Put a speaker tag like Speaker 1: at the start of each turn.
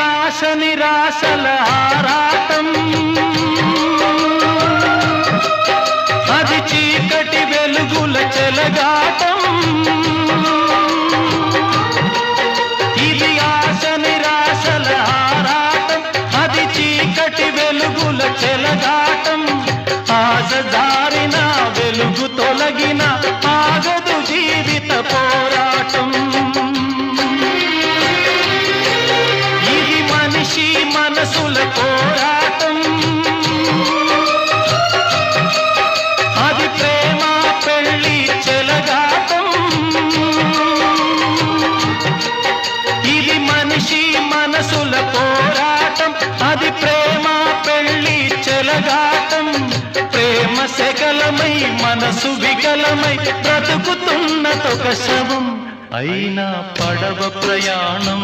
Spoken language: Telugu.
Speaker 1: ఆశ నిరాశల ఆరాటం, అది చీకటి వెలుగుల చెలగాటం. ఇది ఆశ నిరాశల ఆరాటం, అది చీకటి వెలుగుల చెలగాటం. ఆశ జారిన వెలుగు తొలగిన ఆగదు జీవిత పోరాటం. ఇది మనిషి మనసుల పోరాటం, అది ప్రేమ పెళ్లి చెలగాటం. ఇది మనిషి మనసుల పోరాటం, అది ప్రేమ పెళ్లి చెలగాటం. ప్రేమ సెగలమై మనసు వికలమై బ్రతుకుతున్నదొక శవం, అయినా పడవ ప్రయాణం.